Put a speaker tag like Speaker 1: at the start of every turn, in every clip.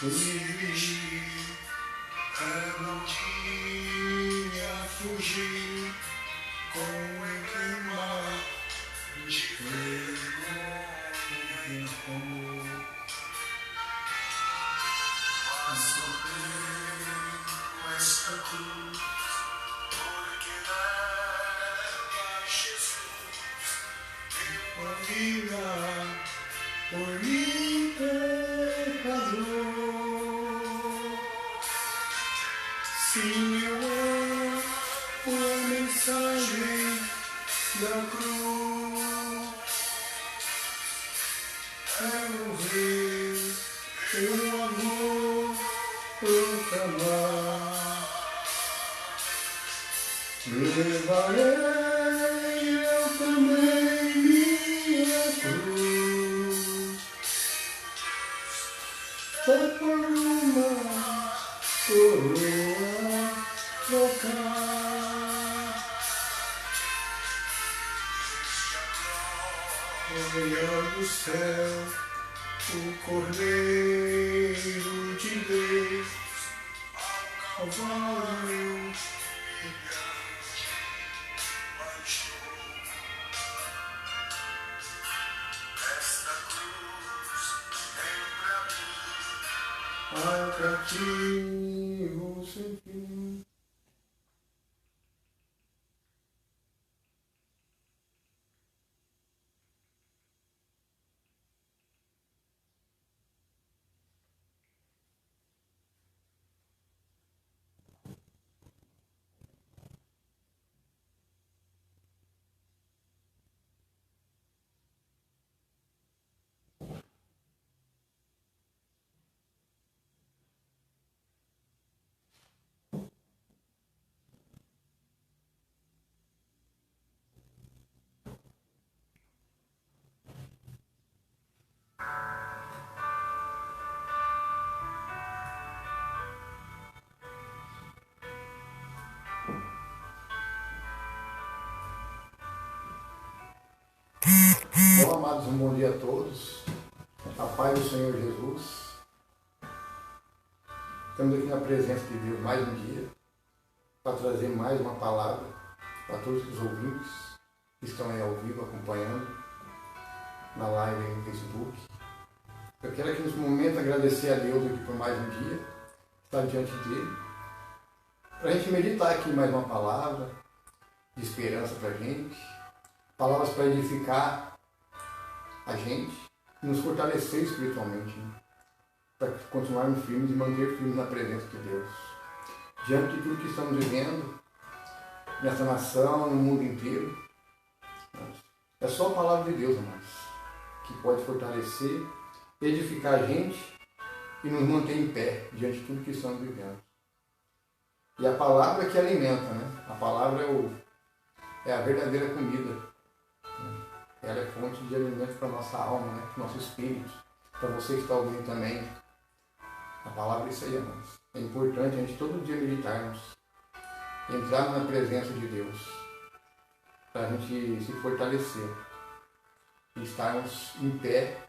Speaker 1: Vivi, eu não tinha fugir com queimar de vergonha como mas sofrer esta cruz porque nela Jesus deu a vida por mim pecador. Sim, eu amo a mensagem da cruz. É morrer, teu amor proclamar. Levarei eu também minha cruz. Só por uma coroa trocar. Olhando do céu, o Cordeiro de Deus, Calvário, esta cruz tem pra mim ao cativo sem fim. Bom, amados, um bom dia a todos. A paz do Senhor Jesus. Estamos aqui na presença de Deus mais um dia para trazer mais uma palavra para todos os ouvintes que estão aí ao vivo acompanhando na live aí no Facebook. Eu quero aqui nesse momento agradecer a Deus aqui por mais um dia, estar diante dele, para a gente meditar aqui mais uma palavra de esperança para a gente, palavras para edificar a gente e nos fortalecer espiritualmente, né? Para continuarmos firmes e manter firmes na presença de Deus. Diante de tudo que estamos vivendo, nessa nação, no mundo inteiro, é só a palavra de Deus, amados, que pode fortalecer, edificar a gente e nos manter em pé diante de tudo que estamos vivendo. E a palavra que alimenta, né? A palavra é a verdadeira comida. Ela é fonte de alimento para a nossa alma, né? Para o nosso espírito. Para você que está ouvindo também. A palavra é isso aí, irmãos. É importante a gente todo dia meditarmos. Entrarmos na presença de Deus. Para a gente se fortalecer. E estarmos em pé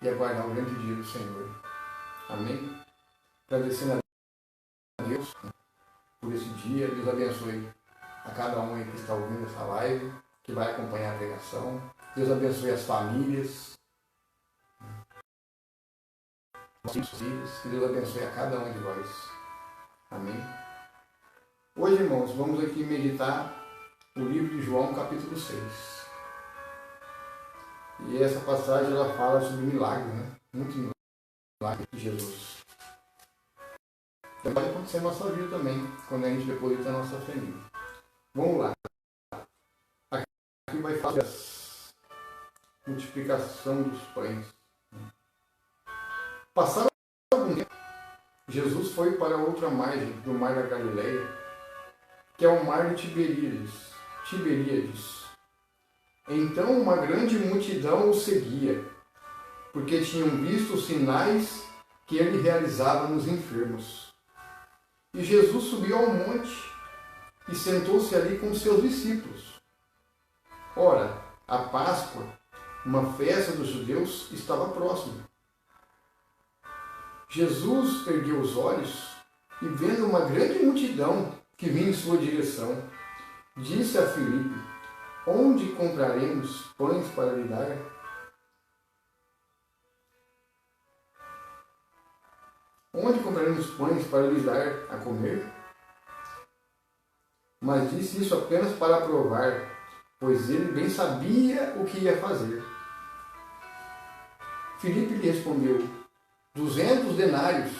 Speaker 1: e aguardar o grande dia do Senhor. Amém? Agradecendo a Deus por esse dia. Deus abençoe a cada um aí que está ouvindo essa live, que vai acompanhar a pregação. Deus abençoe as famílias, nossos filhos, que Deus abençoe a cada um de nós. Amém? Hoje, irmãos, vamos aqui meditar o livro de João, capítulo 6. E essa passagem ela fala sobre milagres, né? Muitos milagres de Jesus. Então, pode acontecer na nossa vida também, quando a gente deposita a nossa fé nele. Vamos lá. Aqui vai falar da multiplicação dos pães. Passado algum tempo, Jesus foi para outra margem do mar da Galileia, que é o mar de Tiberíades. Então uma grande multidão o seguia, porque tinham visto os sinais que ele realizava nos enfermos. E Jesus subiu ao monte e sentou-se ali com seus discípulos. Ora, a Páscoa, uma festa dos judeus, estava próxima. Jesus ergueu os olhos e, vendo uma grande multidão que vinha em sua direção, disse a Filipe: onde compraremos pães para lhe dar? Onde compraremos pães para lhe dar a comer? Mas disse isso apenas para provar, pois ele bem sabia o que ia fazer. Filipe lhe respondeu: 200 denários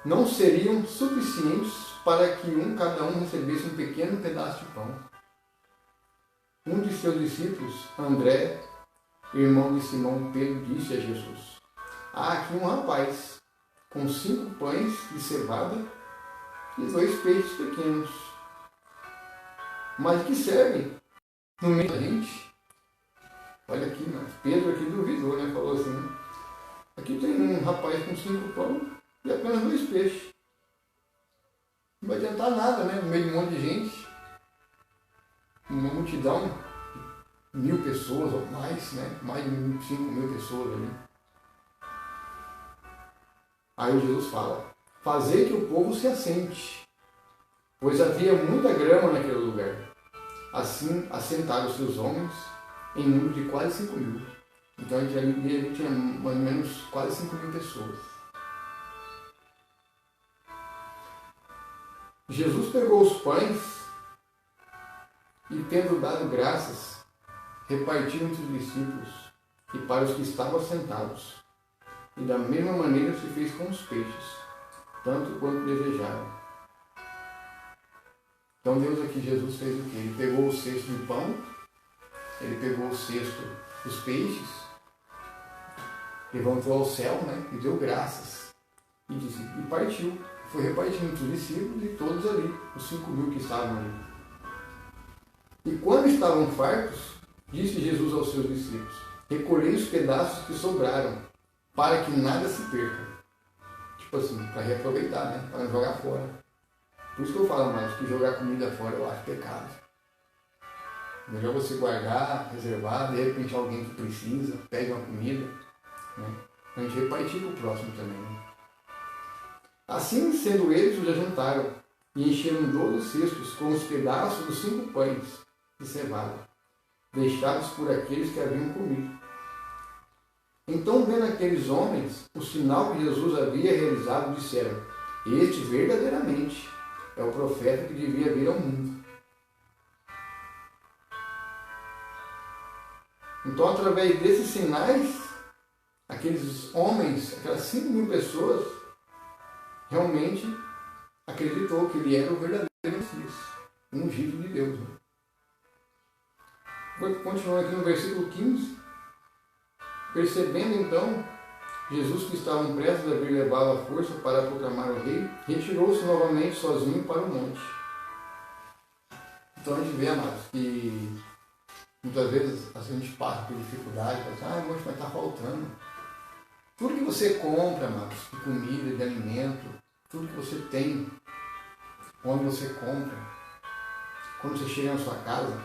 Speaker 1: não seriam suficientes para que cada um recebesse um pequeno pedaço de pão. Um de seus discípulos, André, irmão de Simão Pedro, disse a Jesus: há aqui um rapaz com 5 pães de cevada e 2 peixes pequenos. Mas que servem no meio da gente? Olha aqui, mas Pedro aqui duvidou, né? Falou assim, né? Aqui tem um rapaz com 5 pães e apenas 2 peixes. Não vai adiantar nada, né? No meio de um monte de gente. Uma multidão, 1.000 pessoas ou mais, né? Mais de 5.000 pessoas ali. Aí Jesus fala: fazei que o povo se assente, pois havia muita grama naquele lugar. Assim assentaram-se os homens em número de quase 5.000. Então ali tinha mais ou menos quase 5.000 pessoas. Jesus pegou os pães e, tendo dado graças, repartiu entre os discípulos e para os que estavam sentados. E da mesma maneira se fez com os peixes, tanto quanto desejaram. Então Deus aqui, Jesus fez o quê? Ele pegou o cesto de pão, ele pegou o cesto dos peixes, levantou ao céu, né, e deu graças. E disse, e partiu. Foi repartindo entre os discípulos e todos ali, os 5.000 que estavam ali. E quando estavam fartos, disse Jesus aos seus discípulos: recolhei os pedaços que sobraram, para que nada se perca. Tipo assim, para reaproveitar, né? Para não jogar fora. Por isso que eu falo, amados, que jogar comida fora eu acho pecado. Melhor você guardar, reservar, de repente alguém que precisa, pede uma comida, né? A gente repartir para o próximo também, né? Assim, sendo eles, os ajuntaram e encheram 12 cestos com os pedaços dos 5 pães de cevada, deixados por aqueles que haviam comido. Então, vendo aqueles homens o sinal que Jesus havia realizado, disseram: este verdadeiramente é o profeta que devia vir ao mundo. Então, através desses sinais, aqueles homens, aquelas 5.000 pessoas, realmente acreditou que ele era o verdadeiro Messias, o ungido de Deus. Continuando aqui no versículo 15. Percebendo então Jesus que estavam prestes a vir levá-lo à força para proclamar o rei, retirou-se novamente sozinho para o monte. Então a gente vê, amados, que muitas vezes a gente passa por dificuldade, fala assim, mas está faltando. Tudo que você compra, amados, de comida, de alimento, tudo que você tem, onde você compra, quando você chega na sua casa,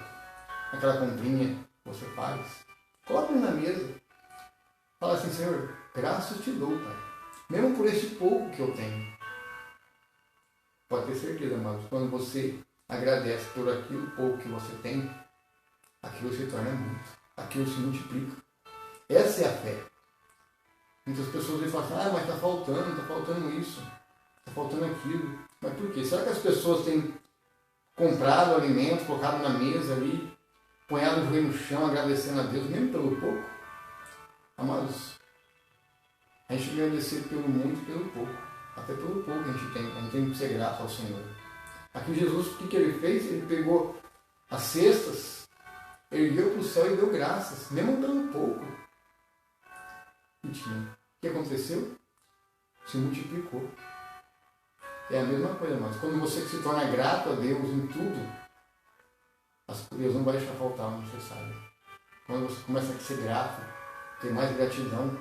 Speaker 1: aquela comprinha que você faz, coloca na mesa. Fala assim, Senhor, graças te dou, Pai, mesmo por esse pouco que eu tenho. Pode ter certeza, amados, quando você agradece por aquilo pouco que você tem, aquilo se torna muito, aquilo se multiplica. Essa é a fé. Muitas pessoas falam assim, mas está faltando isso, está faltando aquilo. Mas por quê? Será que as pessoas têm comprado alimento, colocado na mesa ali, ponhado o joelho no chão, agradecendo a Deus, mesmo pelo pouco? Amados, a gente agradecer pelo muito e pelo pouco. Até pelo pouco a gente tem que ser grato ao Senhor. Aqui Jesus, o que ele fez? Ele pegou as cestas, ergueu para o céu e deu graças, mesmo pelo pouco que tinha. O que aconteceu? Se multiplicou. É a mesma coisa, mas quando você se torna grato a Deus em tudo, Deus não vai deixar faltar o necessário. Quando você começa a ser grato, ter mais gratidão,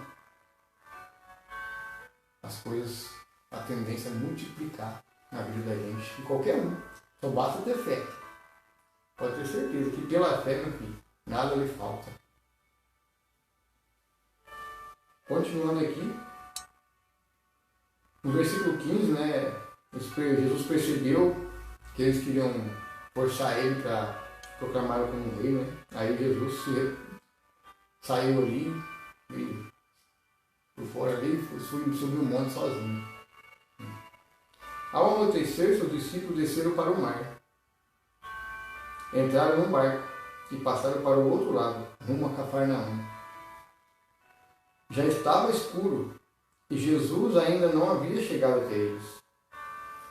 Speaker 1: as coisas, a tendência é multiplicar na vida da gente, de qualquer um. Só basta ter fé. Pode ter certeza que pela fé, meu filho, nada lhe falta. Continuando aqui, No versículo 15, né, Jesus percebeu que eles queriam forçar ele para proclamá-lo como rei, né? Aí Jesus saiu ali, e por fora ali, subiu o monte sozinho. Ao anoitecer, seus discípulos desceram para o mar. Entraram no barco e passaram para o outro lado, rumo a Cafarnaum. Já estava escuro e Jesus ainda não havia chegado até eles.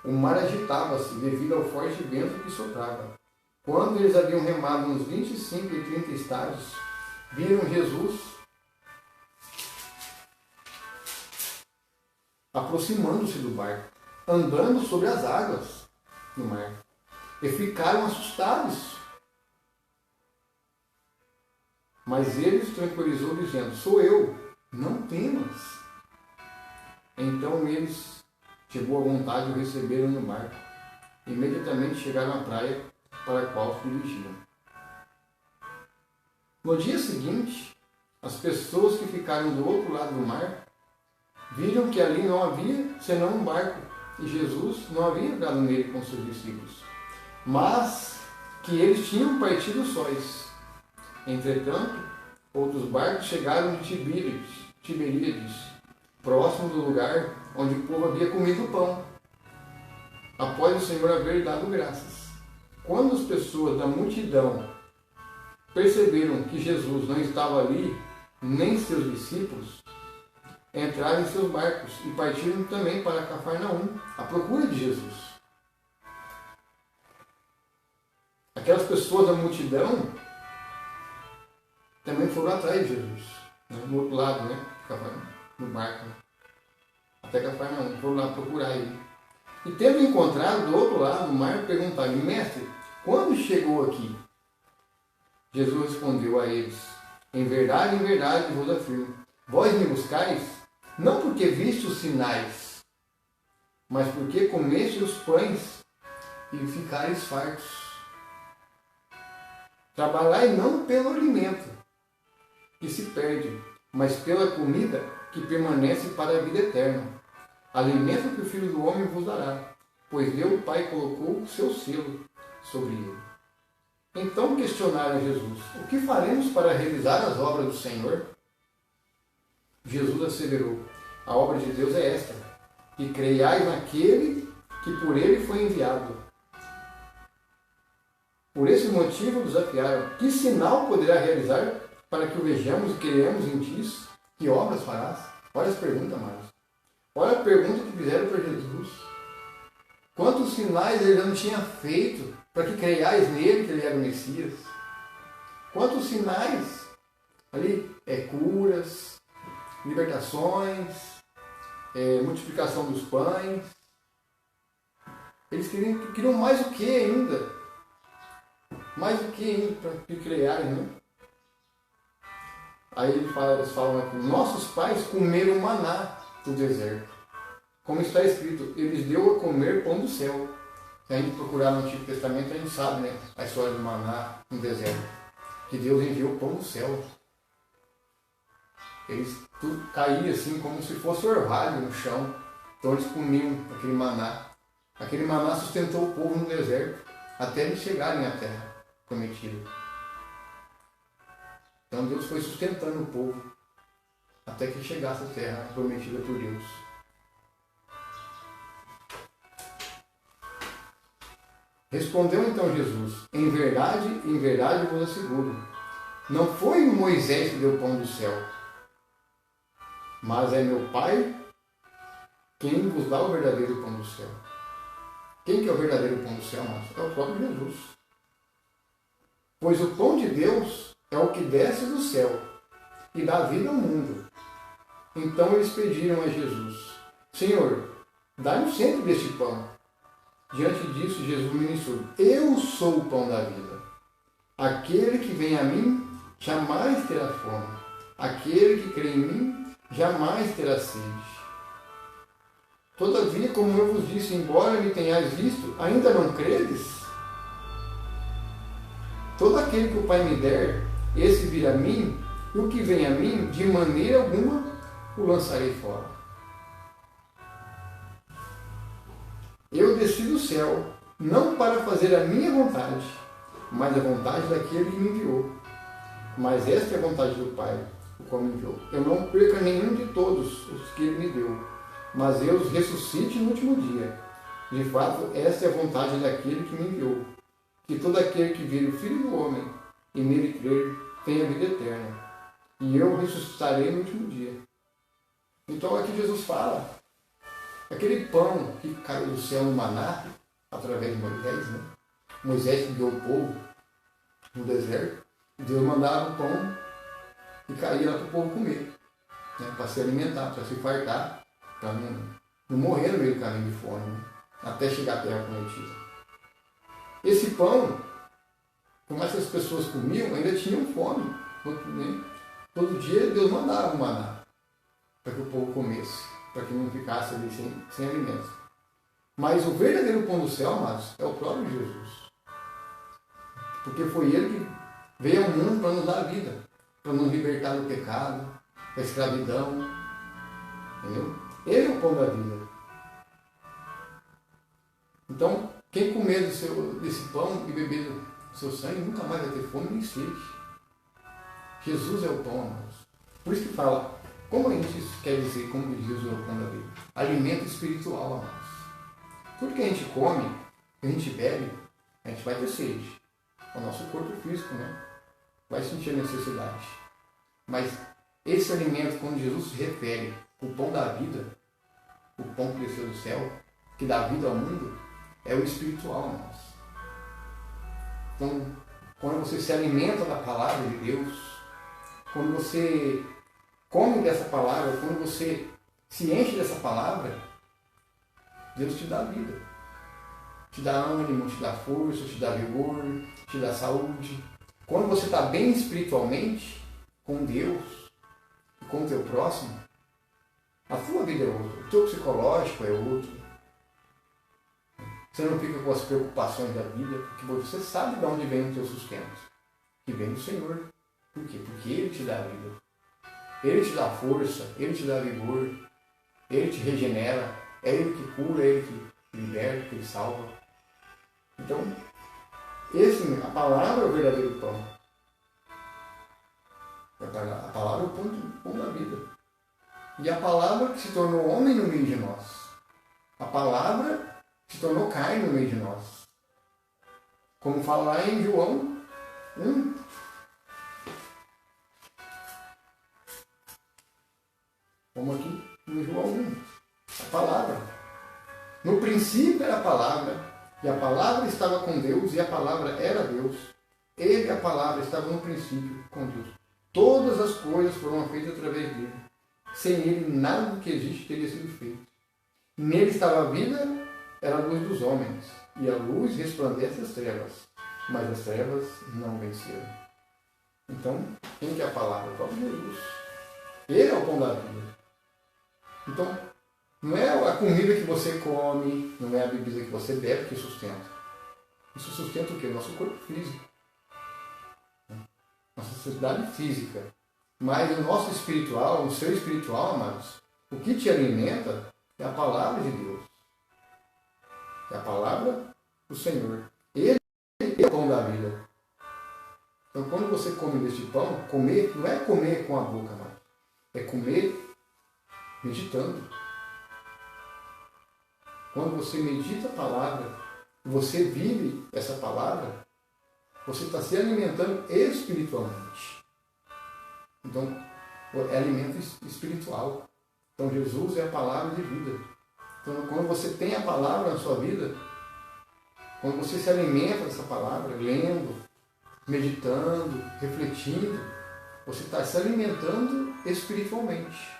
Speaker 1: O mar agitava-se devido ao forte vento que soprava. Quando eles haviam remado uns 25 e 30 estádios, viram Jesus aproximando-se do barco, andando sobre as águas no mar, e ficaram assustados. Mas ele os tranquilizou, dizendo: sou eu, não temas. Então eles, de boa vontade, o receberam no barco. Imediatamente chegaram à praia para a qual se dirigiam. No dia seguinte, as pessoas que ficaram do outro lado do mar viram que ali não havia senão um barco, e Jesus não havia entrado nele com seus discípulos, mas que eles tinham partido sóis. Entretanto, outros barcos chegaram de Tiberíades, próximo do lugar onde o povo havia comido o pão, após o Senhor haver dado graças. Quando as pessoas da multidão perceberam que Jesus não estava ali, nem seus discípulos, entraram em seus barcos e partiram também para Cafarnaum, à procura de Jesus. Aquelas pessoas da multidão também foram atrás de Jesus, né? No outro lado, né? No barco, né? Até Cafarnaum, foram lá procurar ele. E tendo encontrado do outro lado do mar, perguntaram: mestre, quando chegou aqui? Jesus respondeu a eles: em verdade vos afirmo, vós me buscais, não porque viste os sinais, mas porque comeste os pães e ficareis fartos. Trabalhai não pelo alimento que se perde, mas pela comida que permanece para a vida eterna. Alimento que o Filho do Homem vos dará, pois Deus o Pai colocou o seu selo sobre ele. Então questionaram Jesus: o que faremos para realizar as obras do Senhor? Jesus asseverou: a obra de Deus é esta, que creiais naquele que por ele foi enviado. Por esse motivo desafiaram: que sinal poderá realizar para que o vejamos e creiamos em ti? Que obras farás? Olha as perguntas, amados. Olha a pergunta que fizeram para Jesus. Quantos sinais ele não tinha feito para que creiais nele, que ele era o Messias? Quantos sinais? Ali, curas, libertações, multiplicação dos pães. Eles queriam mais o que ainda? Mais o que ainda para que creiarem, né? Aí eles falam aqui: nossos pais comeram maná do deserto. Como está escrito, eles deu a comer pão do céu. Se a gente procurar no Antigo Testamento, a gente sabe, né, a história do maná no deserto. Que Deus enviou o pão do céu. Eles tudo caía assim como se fosse orvalho no chão. Então eles comiam aquele maná. Aquele maná sustentou o povo no deserto até eles chegarem à terra prometida. Então Deus foi sustentando o povo até que chegasse à terra prometida por Deus. Respondeu então Jesus: em verdade vos asseguro, não foi Moisés que deu o pão do céu, mas é meu Pai quem vos dá o verdadeiro pão do céu. Quem que é o verdadeiro pão do céu, mas é o próprio Jesus. Pois o pão de Deus é o que desce do céu e dá vida ao mundo. Então eles pediram a Jesus: Senhor, dá-nos sempre deste pão. Diante disso, Jesus ministrou: eu sou o pão da vida. Aquele que vem a mim jamais terá fome. Aquele que crê em mim jamais terá sede. Todavia, como eu vos disse, embora me tenhais visto, ainda não credes? Todo aquele que o Pai me der, esse virá a mim, e o que vem a mim, de maneira alguma o lançarei fora. Eu desci do céu, não para fazer a minha vontade, mas a vontade daquele que me enviou. Mas esta é a vontade do Pai, o qual me enviou. Eu não perca nenhum de todos os que ele me deu, mas eu os ressuscite no último dia. De fato, esta é a vontade daquele que me enviou, que todo aquele que vira o Filho do Homem e nele crer tenha vida eterna. E eu ressuscitarei no último dia. Então aqui Jesus fala, aquele pão que caiu do céu no maná, através de Moisés, né? Moisés que guiou o povo no deserto, Deus mandava o pão e caía lá para o povo comer, né? Para se alimentar, para se fartar, para não morrer no meio do caminho de fome, né? Até chegar à terra prometida. Esse pão, por mais que as pessoas comiam, ainda tinham fome, né? Todo dia Deus mandava o maná para que o povo comesse, para que não ficasse ali sem alimento. Mas o verdadeiro pão do céu, amados, é o próprio Jesus. Porque foi ele que veio ao mundo para nos dar a vida, para nos libertar do pecado, da escravidão. Entendeu? Ele é o pão da vida. Então, quem comer desse pão e beber do seu sangue nunca mais vai ter fome nem sede. Jesus é o pão, amados. Por isso que fala, como a gente quer dizer, como Jesus é o pão da vida? Alimento espiritual, amados. Tudo que a gente come, que a gente bebe, a gente vai ter sede. O nosso corpo físico, né? Vai sentir a necessidade. Mas esse alimento, quando Jesus se refere ao pão da vida, o pão que desceu do céu, que dá vida ao mundo, é o espiritual, amados. Então, quando você se alimenta da palavra de Deus, quando você come dessa palavra, quando você se enche dessa palavra, Deus te dá vida. Te dá ânimo, te dá força, te dá vigor, te dá saúde. Quando você está bem espiritualmente, com Deus e com o teu próximo, a tua vida é outra, o teu psicológico é outro. Você não fica com as preocupações da vida, porque você sabe de onde vem o teu sustento. Que vem do Senhor. Por quê? Porque Ele te dá vida. Ele te dá força, Ele te dá vigor, Ele te regenera, é Ele que cura, é Ele que liberta, que Ele salva. Então, a palavra é o verdadeiro pão. A palavra é o pão da vida. E a palavra que se tornou homem no meio de nós. A palavra se tornou carne no meio de nós. Como fala lá em João 1. Vamos aqui no João 1. A palavra. No princípio era a palavra. E a palavra estava com Deus, e a palavra era Deus. Ele, a palavra, estava no princípio com Deus. Todas as coisas foram feitas através dele. Sem ele, nada do que existe teria sido feito. Nele estava a vida, era a luz dos homens. E a luz resplandece as trevas. Mas as trevas não venceram. Então, quem que é a palavra? O próprio Jesus. Ele é o pão da vida. Então, não é a comida que você come, não é a bebida que você bebe que sustenta. Isso sustenta o quê? Nosso corpo físico. Nossa sociedade física. Mas o nosso espiritual, o seu espiritual, amados, o que te alimenta é a palavra de Deus. É a palavra do Senhor. Ele é o pão da vida. Então, quando você come deste pão, comer não é comer com a boca, mas é comer meditando. Quando você medita a palavra, você vive essa palavra, você está se alimentando espiritualmente. Então, é alimento espiritual. Então, Jesus é a palavra de vida. Então, quando você tem a palavra na sua vida, quando você se alimenta dessa palavra, lendo, meditando, refletindo, você está se alimentando espiritualmente.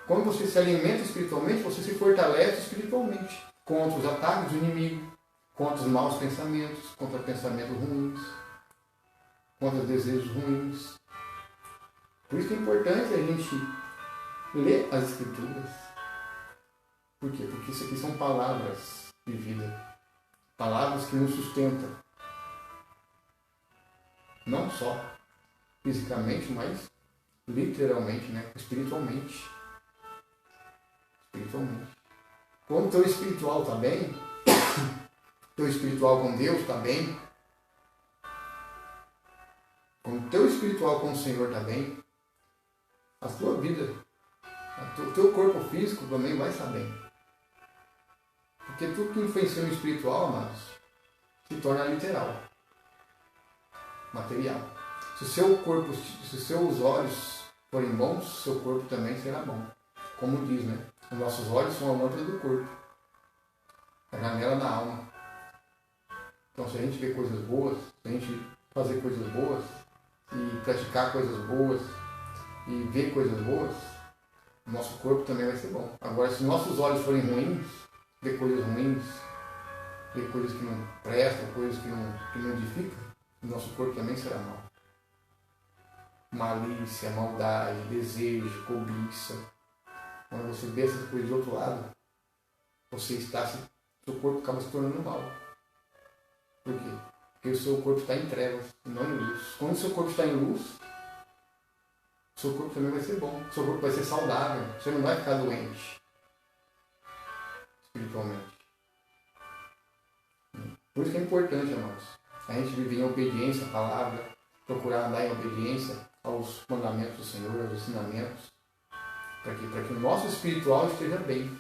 Speaker 1: Quando você se alimenta espiritualmente, você se fortalece espiritualmente contra os ataques do inimigo, contra os maus pensamentos, contra pensamentos ruins, contra os desejos ruins. Por isso que é importante a gente ler as Escrituras. Por quê? Porque isso aqui são palavras de vida. Palavras que nos sustentam. Não só fisicamente, mas literalmente, né? Espiritualmente. Espiritualmente. Quando o teu espiritual está bem, teu espiritual com Deus está bem, quando o teu espiritual com o Senhor está bem, a tua vida, o teu corpo físico também vai estar bem. Porque tudo que influencia no espiritual, amados, se torna literal, material. Se os seus olhos forem bons, seu corpo também será bom. Como diz, né? Os nossos olhos são a lâmpada do corpo, a janela da alma. Então, se a gente vê coisas boas, se a gente fazer coisas boas, e praticar coisas boas, e ver coisas boas, o nosso corpo também vai ser bom. Agora, se nossos olhos forem ruins, ver coisas ruins, ver coisas que não prestam, coisas que não edificam, o nosso corpo também será mau. Malícia, maldade, desejo, cobiça. Quando você vê essas coisas do outro lado, seu corpo acaba se tornando mal. Por quê? Porque o seu corpo está em trevas, não em luz. Quando o seu corpo está em luz, o seu corpo também vai ser bom. O seu corpo vai ser saudável. Você não vai ficar doente espiritualmente. Por isso que é importante, amados, a gente viver em obediência à palavra, procurar andar em obediência aos mandamentos do Senhor, aos ensinamentos, para que o nosso espiritual esteja bem.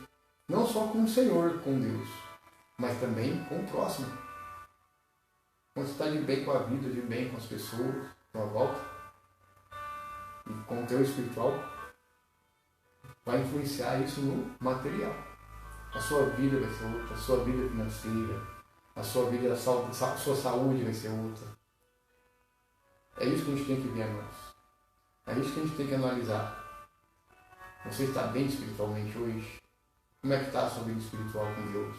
Speaker 1: Não só com o Senhor, com Deus, mas também com o próximo. Quando você está de bem com a vida, de bem com as pessoas à tua volta, e com o teu espiritual, vai influenciar isso no material. A sua vida vai ser outra, a sua vida financeira, a sua vida, a sua saúde vai ser outra. É isso que a gente tem que ver, amados. É isso que a gente tem que analisar. Você está bem espiritualmente hoje? Como é que está a sua vida espiritual com Deus?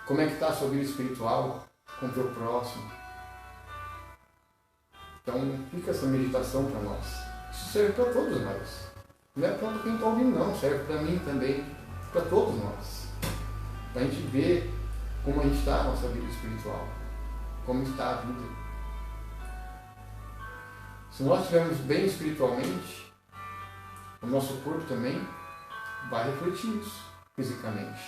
Speaker 1: Como é que está a sua vida espiritual com o teu próximo? Então, fica essa meditação para nós. Isso serve para todos nós. Não é para quem está ouvindo, não. Serve para mim também, para todos nós. Para a gente ver como a gente está a nossa vida espiritual. Como está a vida. Se nós estivermos bem espiritualmente, o nosso corpo também vai refletir isso fisicamente.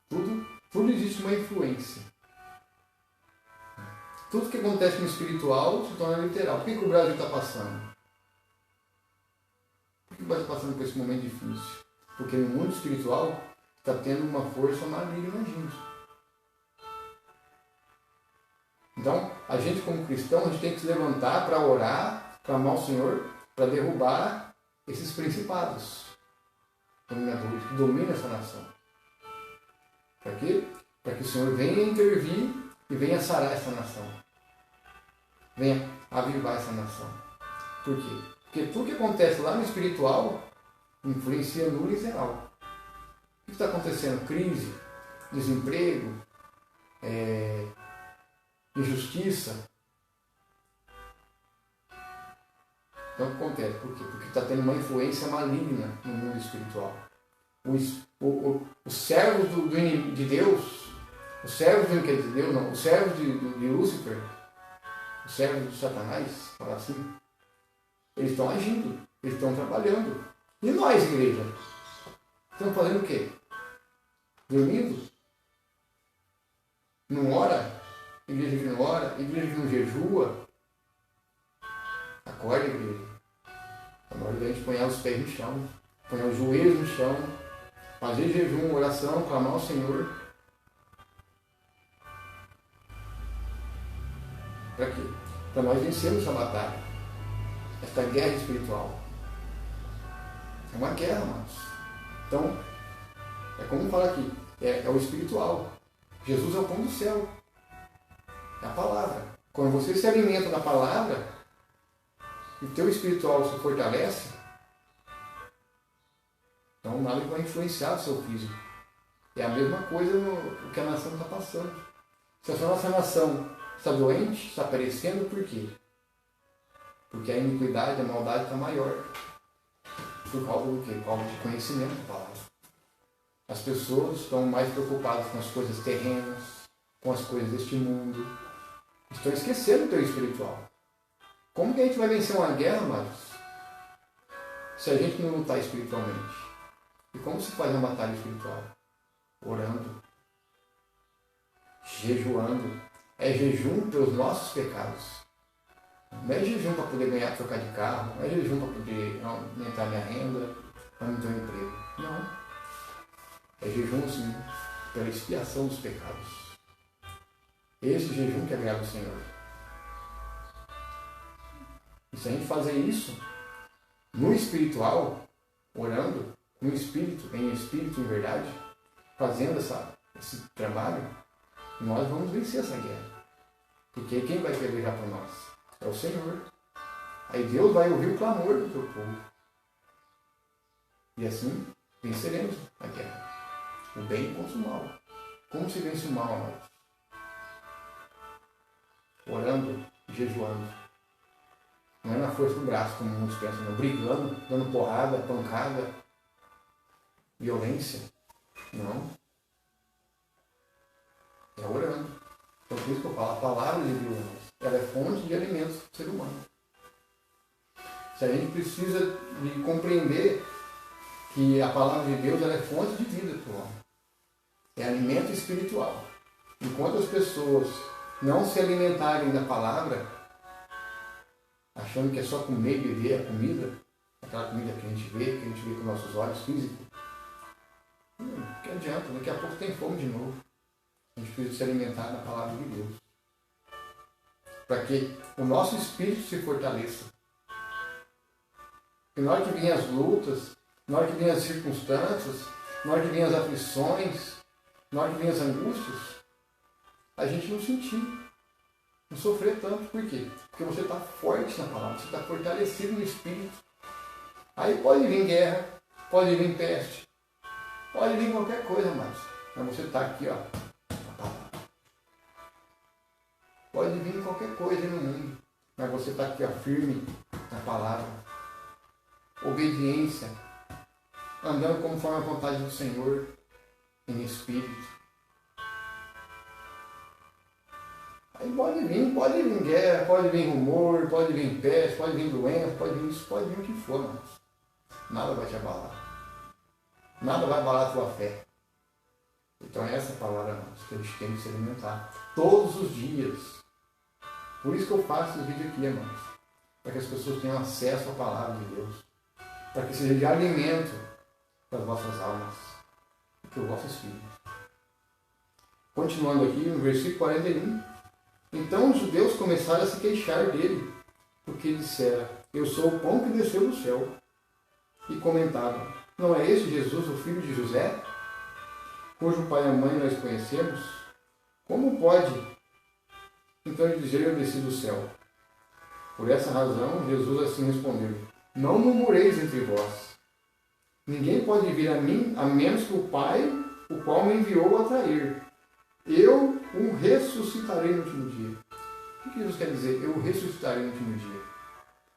Speaker 1: Tudo existe uma influência. Tudo que acontece no espiritual se torna literal. Por que o Brasil está passando? Por que o Brasil está passando por esse momento difícil? Porque no mundo espiritual está tendo uma força maligna agindo. Então, a gente como cristão, a gente tem que se levantar para orar, clamar ao Senhor, para derrubar esses principados dominadores que dominam essa nação. Para quê? Para que o Senhor venha intervir e venha sarar essa nação. Venha avivar essa nação. Por quê? Porque tudo que acontece lá no espiritual influencia no literal. O que está acontecendo? Crise, desemprego, injustiça. Então o que acontece? Por quê? Porque está tendo uma influência maligna no mundo espiritual. Os servos de Deus, os servos de Deus, não, os servos de Lúcifer, os servos de Satanás, falar assim, eles estão agindo, eles estão trabalhando. E nós, igreja? Estamos fazendo o quê? Dormindo? Não ora? Igreja que não ora? Igreja que não jejua? Acorda, igreja. Agora a gente põe os pés no chão, põe os joelhos no chão, fazer jejum, oração, clamar ao Senhor. Para quê? Para nós vencermos essa batalha, esta guerra espiritual. É uma guerra, amados. Então, é como fala aqui, é o espiritual. Jesus é o pão do céu. É a palavra. Quando você se alimenta da palavra, e o teu espiritual se fortalece, então nada vai influenciar o seu físico. É a mesma coisa no que a nação está passando. Se a nossa nação está doente, está perecendo, por quê? Porque a iniquidade, a maldade está maior. Por causa do quê? Por causa de conhecimento da palavra. As pessoas estão mais preocupadas com as coisas terrenas, com as coisas deste mundo. Estão esquecendo o teu espiritual. Como que a gente vai vencer uma guerra, amados, se a gente não lutar espiritualmente? E como se faz uma batalha espiritual? Orando, jejuando. É jejum pelos nossos pecados. Não é jejum para poder ganhar, trocar de carro. Não é jejum para poder aumentar minha renda, aumentar o emprego. Não. É jejum, sim, pela expiação dos pecados. Esse jejum que agrada o Senhor. E se a gente fazer isso no espiritual, orando, no espírito, em verdade, fazendo esse trabalho, nós vamos vencer essa guerra. Porque quem vai pelejar por nós? É o Senhor. Aí Deus vai ouvir o clamor do teu povo. E assim venceremos a guerra. O bem contra o mal. Como se vence o mal, amados? Orando e jejuando. Não é na força do braço, como muitos pensam, não. Brigando, dando porrada, pancada, violência. Não. É orando. Então por isso que eu falo, a palavra de Deus, ela é fonte de alimentos do ser humano. Se a gente precisa de compreender que a palavra de Deus ela é fonte de vida para o homem. É alimento espiritual. Enquanto as pessoas não se alimentarem da palavra, achando que é só comer e beber a comida, aquela comida que a gente vê com nossos olhos físicos, que adianta, daqui a pouco tem fome de novo. A gente precisa se alimentar da palavra de Deus. Para que o nosso espírito se fortaleça. E na hora que vêm as lutas, na hora que vêm as circunstâncias, na hora que vêm as aflições, na hora que vêm as angústias, a gente não sentir, não sofrer tanto. Por quê? Porque você está forte na palavra, você está fortalecido no espírito. Aí pode vir guerra, pode vir peste, pode vir qualquer coisa mais. Mas você está aqui, ó. Pode vir qualquer coisa no mundo, mas você está aqui, ó, firme na palavra. Obediência, andando conforme a vontade do Senhor, em espírito. Aí pode vir guerra, pode vir rumor, pode vir peste, pode vir doença, pode vir isso, pode vir o que for, mas nada vai te abalar. Nada vai abalar a tua fé. Então é essa palavra que a gente tem que se alimentar todos os dias. Por isso que eu faço esse vídeo aqui, irmãos. Para que as pessoas tenham acesso à palavra de Deus. Para que seja de alimento para as vossas almas e para o vosso espírito. Continuando aqui no versículo 41. Então os judeus começaram a se queixar dele, porque disseram: eu sou o pão que desceu do céu. E comentavam: não é esse Jesus, o filho de José, cujo pai e a mãe nós conhecemos? Como pode então ele dizer: eu desci do céu? Por essa razão Jesus assim respondeu: não murmureis entre vós. Ninguém pode vir a mim a menos que o Pai, o qual me enviou, atrair. Eu o ressuscitarei no último dia. O que Jesus quer dizer? Eu o ressuscitarei no último dia.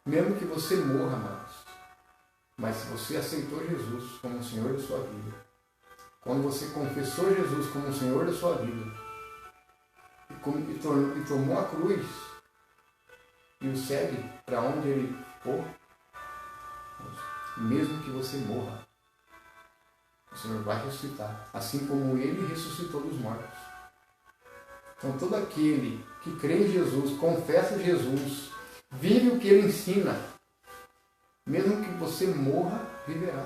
Speaker 1: Mesmo que você morra, amados. Mas se você aceitou Jesus como o Senhor da sua vida, quando você confessou Jesus como o Senhor da sua vida, e tomou a cruz, e o segue para onde ele for, mesmo que você morra, o Senhor vai ressuscitar, assim como ele ressuscitou dos mortos. Então todo aquele que crê em Jesus, confessa Jesus, vive o que ele ensina, mesmo que você morra, viverá.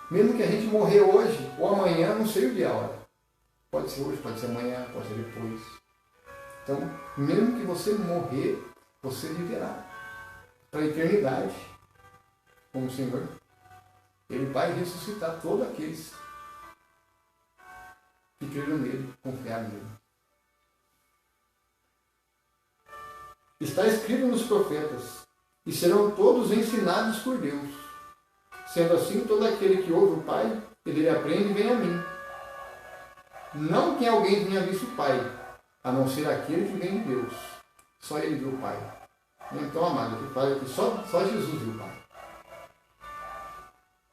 Speaker 1: Mesmo que a gente morrer hoje ou amanhã, não sei o dia, a hora. Pode ser hoje, pode ser amanhã, pode ser depois. Então, mesmo que você morrer, você viverá para a eternidade com o Senhor. Ele vai ressuscitar todos aqueles que creram nele, confiaram nele. Está escrito nos profetas: e serão todos ensinados por Deus. Sendo assim, todo aquele que ouve o Pai, ele aprende e vem a mim. Não que alguém tenha visto o Pai, a não ser aquele que vem de Deus. Só ele viu o Pai. Então, amado, que fala que só Jesus viu o Pai.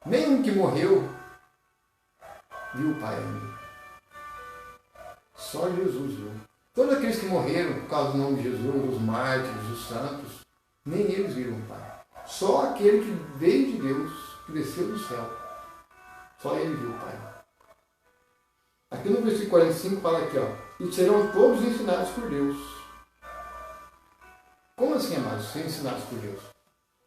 Speaker 1: Nenhum que morreu viu o Pai ainda. Só Jesus viu. Todos aqueles que morreram por causa do nome de Jesus, os mártires, os santos, nem eles viram o Pai. Só aquele que veio de Deus, que desceu do céu, Só ele viu o Pai. Aqui no versículo 45 fala aqui, ó, e serão todos ensinados por Deus. Como assim, amados? Ser ensinados por Deus?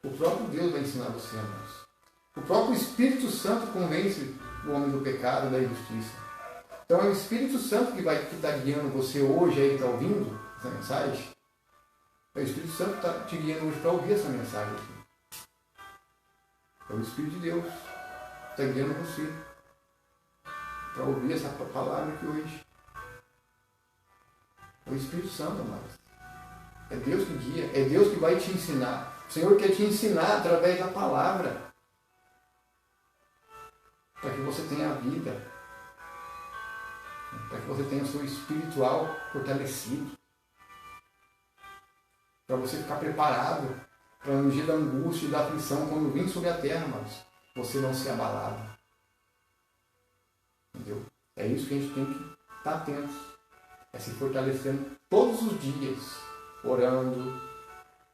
Speaker 1: O próprio Deus vai ensinar você, amados. O próprio Espírito Santo convence o homem do pecado e da injustiça. Então é o Espírito Santo que está guiando você hoje aí, está ouvindo essa mensagem. É o Espírito Santo que está te guiando hoje para ouvir essa mensagem aqui. É o Espírito de Deus que está guiando você para ouvir essa palavra aqui hoje. É o Espírito Santo, amados. É Deus que guia, é Deus que vai te ensinar. O Senhor quer te ensinar através da palavra. Para que você tenha a vida. Para que você tenha o seu espiritual fortalecido. Para você ficar preparado para no dia da angústia e da aflição, quando vir sobre a terra, mas você não ser abalado. Entendeu? É isso que a gente tem que estar atentos. É se fortalecendo todos os dias. Orando,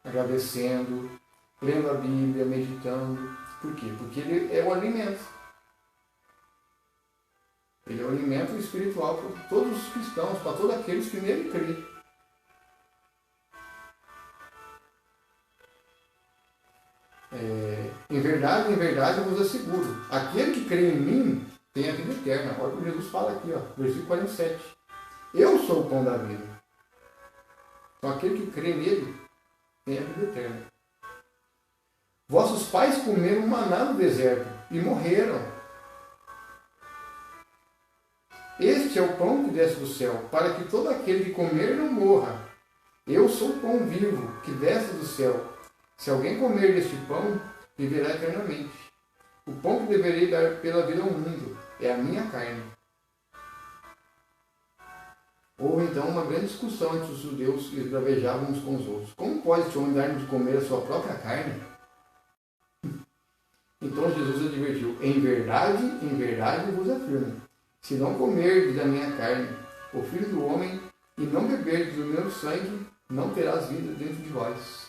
Speaker 1: agradecendo, lendo a Bíblia, meditando. Por quê? Porque ele é o alimento. Ele é o alimento espiritual para todos os cristãos, para todos aqueles que nele crêem. Em verdade eu vos asseguro, aquele que crê em mim tem a vida eterna. Olha o que Jesus fala aqui, ó, versículo 47. Eu sou o pão da vida. Então aquele que crê nele tem a vida eterna. Vossos pais comeram maná no deserto e morreram. Este é o pão que desce do céu, para que todo aquele que comer não morra. Eu sou o pão vivo que desce do céu. Se alguém comer deste pão, viverá eternamente. O pão que deverei dar pela vida ao mundo é a minha carne. Houve então uma grande discussão entre os judeus que esbravejavam uns com os outros. Como pode este homem dar-nos de comer a sua própria carne? Então Jesus advertiu: em verdade vos afirmo, se não comerdes da minha carne, o Filho do Homem, e não beberdes do meu sangue, não terás vida dentro de vós.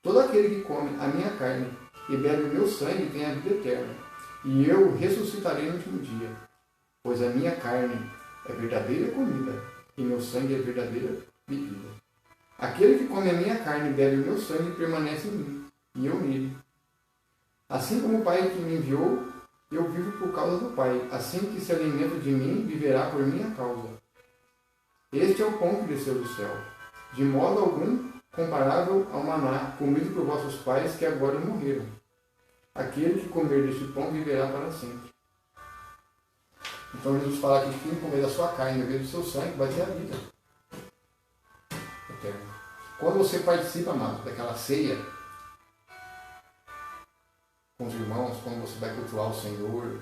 Speaker 1: Todo aquele que come a minha carne e bebe o meu sangue tem a vida eterna, e eu ressuscitarei no último dia. Pois a minha carne é verdadeira comida, e meu sangue é verdadeira bebida. Aquele que come a minha carne e bebe o meu sangue permanece em mim, e eu nele. Assim como o Pai que me enviou, eu vivo por causa do Pai. Assim que se alimenta de mim, viverá por minha causa. Este é o pão que desceu do céu, de modo algum comparável ao maná, comido por vossos pais que agora morreram. Aquele que comer deste pão viverá para sempre. Então Jesus fala que quem comer da sua carne e beber do seu sangue vai ter a vida eterna. Quando você participa, amado, daquela ceia com os irmãos, quando você vai cultuar o Senhor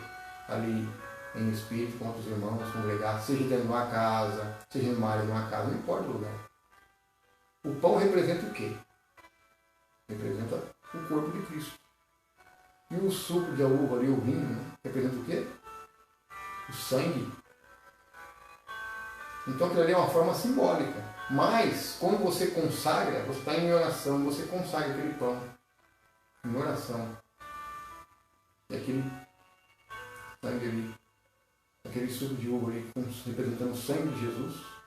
Speaker 1: ali em espírito com outros irmãos, congregados, seja dentro de uma casa, seja numa área de uma casa, não importa o lugar. O pão representa o quê? Representa o corpo de Cristo. E o suco de uva ali, o vinho, né? Representa o quê? O sangue. Então aquilo ali é uma forma simbólica. Mas, quando você consagra, você está em oração, você consagra aquele pão. Em oração. E aquele sangue ali, aquele suco de uva ali, representando o sangue de Jesus.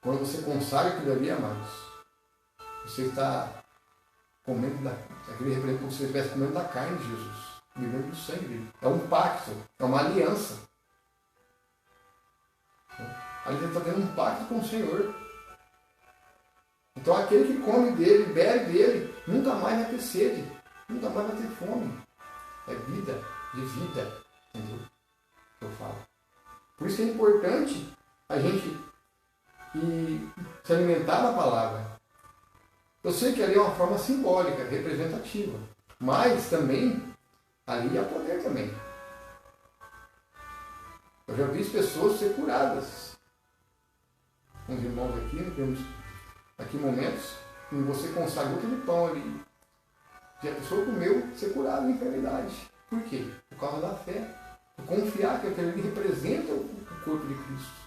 Speaker 1: Quando você consagra aquilo ali, amados, você está comendo aquele representa como se você estivesse comendo da carne de Jesus, bebendo do sangue dele. É um pacto, é uma aliança. Ali ele está tendo um pacto com o Senhor. Então aquele que come dele, bebe dele, nunca mais vai ter sede, nunca mais vai ter fome. É vida, de vida, entendeu? Que eu falo. Por isso é importante a gente se alimentar da palavra. Eu sei que ali é uma forma simbólica, representativa, mas também ali há poder também. Eu já vi pessoas ser curadas. Com os irmãos aqui, nós temos aqui momentos em que você consagrou aquele pão ali. E a pessoa comeu, ser curada da enfermidade. Por quê? Por causa da fé. Por confiar que aquele ali representa o corpo de Cristo.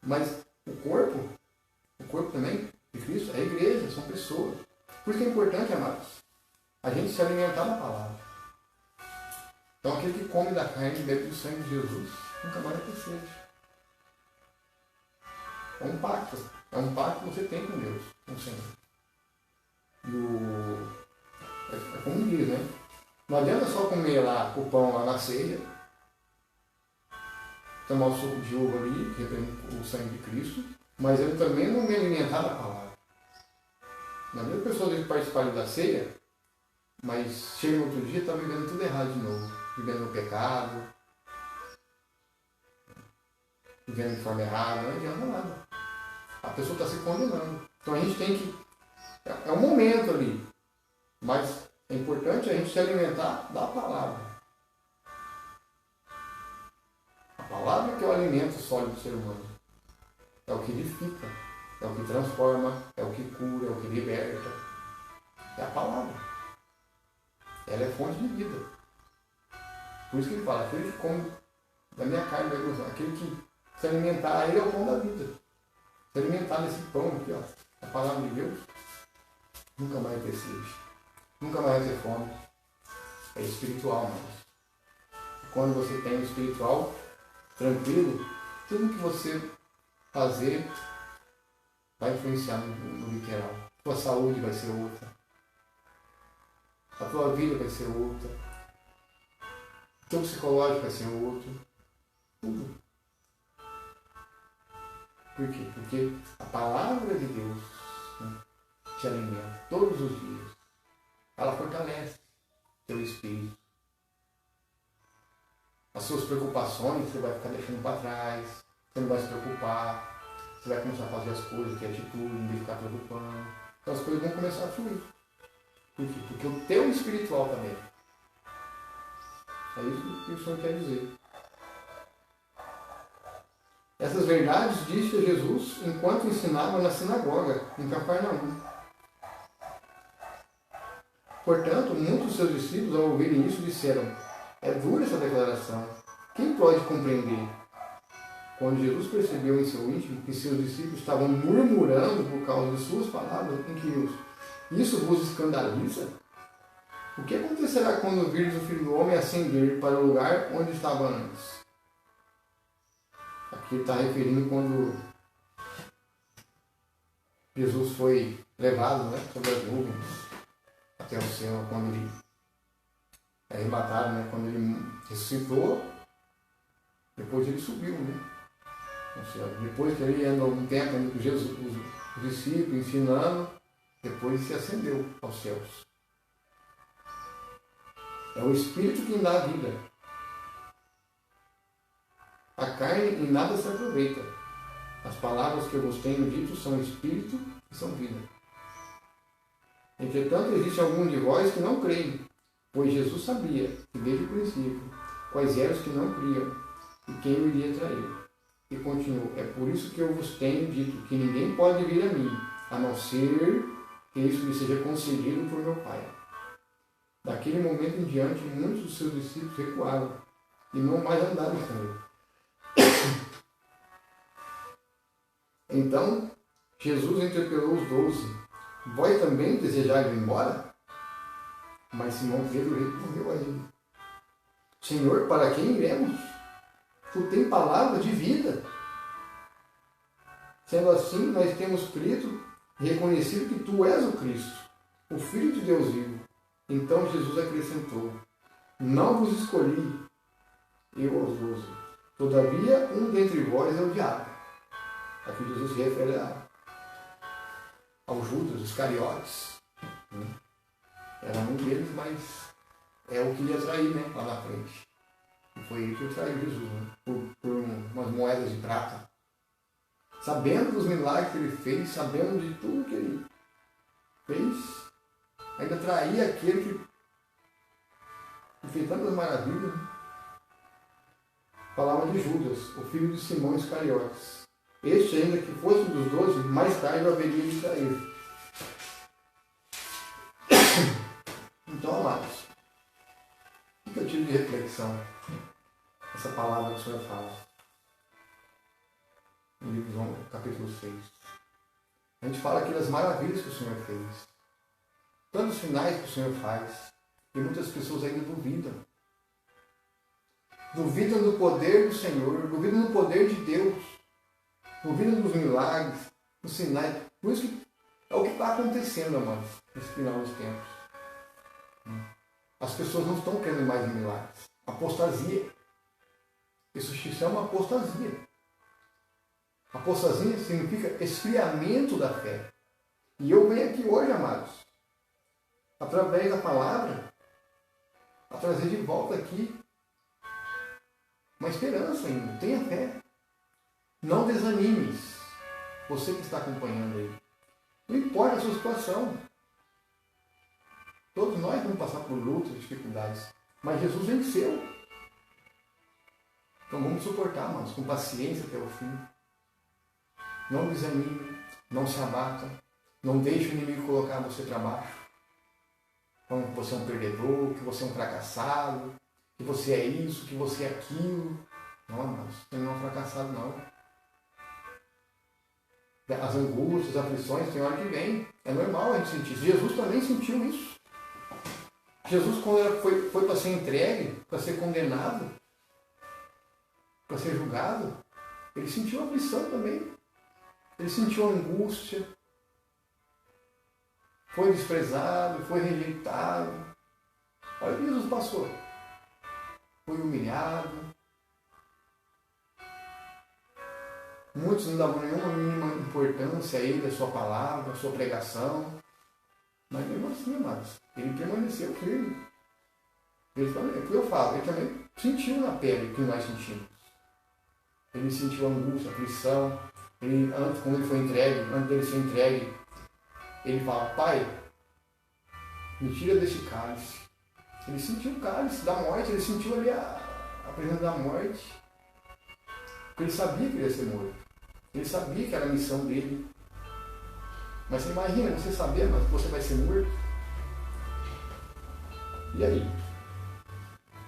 Speaker 1: Mas o corpo também de Cristo é a igreja, são pessoas. Por isso que é importante, amados, a gente se alimentar da palavra. Então aquele que come da carne e bebe do sangue de Jesus nunca mais vai ter sede. É um pacto. É um pacto que você tem com Deus, com o Senhor. E é como diz, né? Não adianta só comer lá o pão lá na ceia, tomar o suco de uva ali, que representa o sangue de Cristo, mas eu também não me alimentar da palavra. Não adianta a pessoa deve participar da ceia, mas chega no outro dia e está vivendo tudo errado de novo. Vivendo no pecado, vivendo de forma errada, não adianta nada. A pessoa está se condenando. Então a gente tem que. É um momento ali. Mas é importante a gente se alimentar da palavra. A palavra que é o alimento sólido do ser humano. É o que edifica, é o que transforma, é o que cura, é o que liberta. É a palavra. Ela é fonte de vida. Por isso que ele fala, aquele que come da minha carne, aquele que se alimentar, ele é o pão da vida. Se alimentar desse pão aqui, ó, a palavra de Deus, nunca mais vai ter sede. Nunca mais vai ter fome. É espiritual, mas quando você tem o espiritual tranquilo, tudo que você fazer vai influenciar no literal. A tua saúde vai ser outra. A tua vida vai ser outra. O teu psicológico vai ser outro. Tudo. Por quê? Porque a palavra de Deus, né, te alimenta todos os dias. Ela fortalece teu espírito. As suas preocupações você vai ficar deixando para trás. Você não vai se preocupar. Você vai começar a fazer as coisas, ter atitude, não vai ficar preocupando. Então as coisas vão começar a fluir. Por quê? Porque o teu espiritual também. É isso que o Senhor quer dizer. Essas verdades disse a Jesus enquanto ensinava na sinagoga, em Cafarnaum. Portanto, muitos dos seus discípulos, ao ouvirem isso, disseram: é dura essa declaração. Quem pode compreender? Quando Jesus percebeu em seu íntimo que seus discípulos estavam murmurando por causa de suas palavras, inquiriu: isso vos escandaliza? O que acontecerá quando virdes o Filho do Homem ascender para o lugar onde estava antes? Aqui está referindo quando Jesus foi levado, né, sobre as nuvens até o céu, quando ele é arrebatado, né, quando ele ressuscitou, depois ele subiu, né, no céu. Depois que ele andou um tempo com Jesus, os discípulos ensinando, depois se ascendeu aos céus. É o Espírito que dá a vida. A carne em nada se aproveita. As palavras que eu vos tenho dito são Espírito e são vida. Entretanto, existe algum de vós que não creem, pois Jesus sabia, que desde o princípio, quais eram os que não criam e quem o iria trair. E continuou: é por isso que eu vos tenho dito que ninguém pode vir a mim, a não ser que isso lhe seja concedido por meu Pai. Daquele momento em diante, muitos dos seus discípulos recuaram e não mais andaram com ele. Então, Jesus interpelou os 12: vós também desejais ir embora? Mas Simão Pedro respondeu a ele: Senhor, para quem iremos? Tu tens palavra de vida. Sendo assim, nós temos crido e reconhecido que tu és o Cristo, o Filho de Deus vivo. Então Jesus acrescentou: não vos escolhi eu aos 12. Todavia, um dentre vós é o diabo. Aqui Jesus se refere ao Judas Iscariotes. Era um deles, mas é o que ia trair, né, lá na frente. E foi ele que traiu Jesus, né, por umas moedas de prata. Sabendo dos milagres que ele fez, sabendo de tudo que ele fez, ainda traía aquele que fez tantas maravilhas. Né? Falava de Judas, o filho de Simão Iscariotes. Este, ainda que fosse um dos 12, mais tarde haveria de trair. Então, amados, o que eu tive de reflexão? Essa palavra que o Senhor fala. No livro de João, capítulo 6. A gente fala aqui das maravilhas que o Senhor fez. tantos sinais que o Senhor faz. E muitas pessoas ainda duvidam. Duvidam do poder do Senhor, duvidam do poder de Deus, duvidam dos milagres, dos sinais. Por isso que é o que está acontecendo, amados, nesse final dos tempos. As pessoas não estão querendo mais milagres. Apostasia. Isso se chama apostasia. Apostasia significa esfriamento da fé. E eu venho aqui hoje, amados, através da palavra, a trazer de volta aqui uma esperança ainda. Tenha fé. Não desanimes. Você que está acompanhando aí. Não importa a sua situação. Todos nós vamos passar por lutas, dificuldades. Mas Jesus venceu. Então vamos suportar, mas com paciência até o fim. Não desanime, não se abata, não deixe o inimigo colocar você para baixo. Falando que você é um perdedor, que você é um fracassado, que você é isso, que você é aquilo. Não, mas você não é um fracassado, não. As angústias, as aflições, tem hora que vem. É normal a gente sentir isso. Jesus também sentiu isso. Jesus, quando foi para ser entregue, para ser condenado, para ser julgado, ele sentiu aflição também. Ele sentiu angústia, foi desprezado, foi rejeitado. Olha o que Jesus passou. Foi humilhado. Muitos não davam nenhuma mínima importância a ele, a sua palavra, a sua pregação. Mas mesmo assim, amados, ele permaneceu firme. Ele também, é o que eu falo, ele também sentiu na pele o que nós sentimos. Ele sentiu angústia, aflição. Ele, quando ele foi entregue, antes dele ser entregue, ele fala, Pai, me tira desse cálice. Ele sentiu o cálice da morte, ele sentiu ali a presença da morte. Porque ele sabia que ele ia ser morto. Ele sabia que era a missão dele. Mas você imagina, você saber, mas você vai ser morto. E aí?